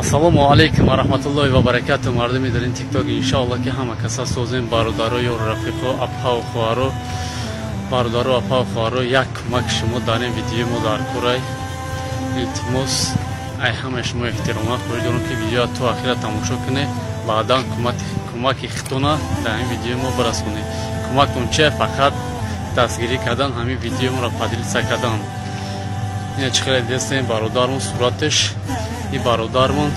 Ассалому алейкум ва рахматуллоҳи ва баракату. Мардуми дар ин тикток иншоалло ки ҳама каса созем бародаро ё рафиқо апҳау хуаро бародаро апҳау хуаро як кӯмак шумо дар ин видеои мо дар курай илтимос ай ҳама шумо эҳтирома хоҳидорам ки видеоа то ахира тамошо кунед, баъдан кӯмаки хитона дар ин видеои мо бирасонед. Кӯмактон че? Фақат дастгирӣ кардан, ҳамин видеомро поделиться кардан. ин чӣ хеле дестем бародармон сураташ и бародармон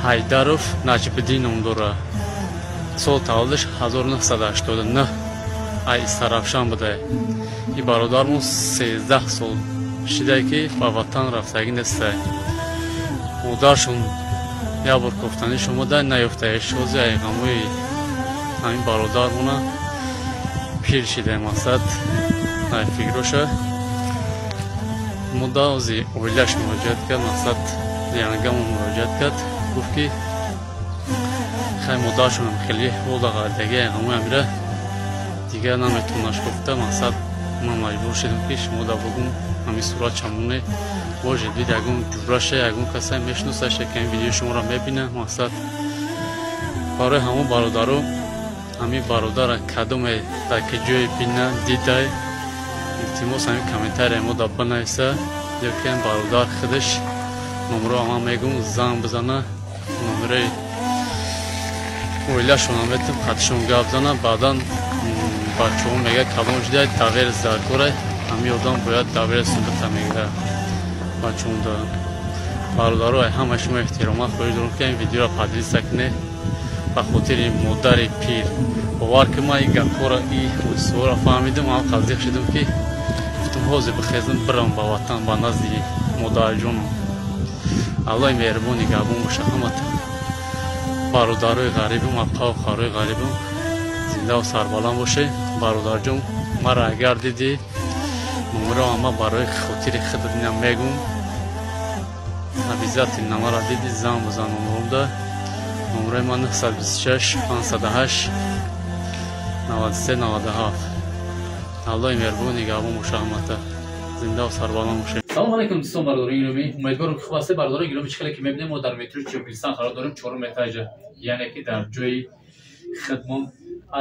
Ҳайдаров Наҷмиддин ном дора. Сол таваллудаш 1989. ай Истаравшан буда. И бародармон 13 сол шидае ки ба ватан рафтагӣ нестай. Модаршон як бор гуфтани шумо дай наёфтаи шози ай ғамои ҳамин бародармона пир шидаи мақсад ай фикроша мудда ози оилаш муроҷиат кард, мақсад янгамон муроҷиат кард, гуфт ки хай модаршонам хеле ҳола ғардагӣ ай ғамои амира дигар наметавонаш гуфта, мақсад ман маҷбур шудам ки шумо да бугум ҳамин сурат чамоне бошед вид ягон ҷураша ягон касае мешиносаша ки ин видеои шуморо мебина. Мақсад барои ҳамон бародаро ҳамин бародара кадоме дар ки ҷое бина дидай илтимос ҳамин комментария мо да бинависа ё ки ин бародар худаш номеро ама мегум занг бизана, номераи оилашона метам хатшон гап зана, баъдан бачаҳо мега калон шидай давер заркорай ҳамин одам бояд давер сундата мега бачаҳон да бародаро ай ҳама шумо эҳтирома хоҳидорам ки ин видеоро поделиться кунед ба хотири модари пир. бовар ки ман ин гапҳоро и ҳодисаҳоро фаҳмидам, ам қаздиқ шудам ки гуфтам ҳозир бихезам бирам ба ватан ба назди модарҷонам. аллоҳи меҳрибони нигоҳбон боша ҳамата бародарои ғарибам, апҳау хуарои ғарибам зиндаву сарбаланд бошед. бародарҷон маро агар дидӣ номеро ама барои хотири худат инам мегум, обязательно намара дидӣ занг бизан номеромда. номераи ман 926 508 93 97. аллоҳи меҳрибон нигоҳбон боша ҳамата зиндаву сарбаланд бошед. салому алейкум дӯстон, бародарои гиромӣ, умедворам ки хуб ҳастед. бародарои гиромӣ, чӣ хеле ки мебинем мо дар метрои Чӯбилистон қарор дорем, 4 этажа, яъне ки дар ҷои хидмон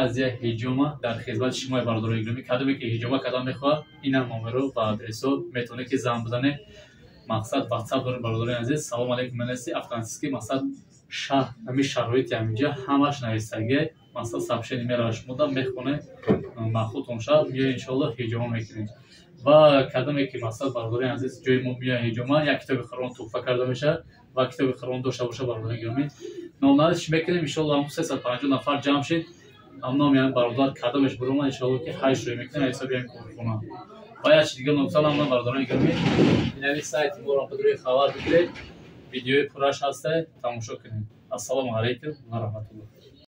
Азия ҳиҷома дар хизмати шумо бародарои гиромӣ. кадоме ки ҳиҷома кардан мехоҳад ина номеро ва адресо метавонед ки занг бизанед. мақсад ватсап дорем бародарои азиз. салому алейкум менеси автоматически мақсад ҳамин шароити ҳаминҷа ҳамаш навистагӣ, мақсад сообщение мерава шумо да мехонед, махлутон шав миёй иншоалло ҳиҷома мекунед. ва кадоме ки мақсад бародарои азиз ҷои мо миёй ҳиҷома як китоби қуръон туҳфа карда мешавад ва китоби қуръон дошта боша бародарои гиромӣ номнависш мекунем. иншоалло ҳамон 350 нафар ҷамъ шед, номи ҳамин бародар кадомеш биромад иншоалло ки ҳайш рӯй мекунем ҳисоби ҳамин корхона. ва як чиз дигар номсалам ман бародарои гиромӣ инавин сайти моро подруи хабар бигиред, видеои пурраш ҳаста тамошо кунед. ассалому алейкум ва раҳматуллоҳ.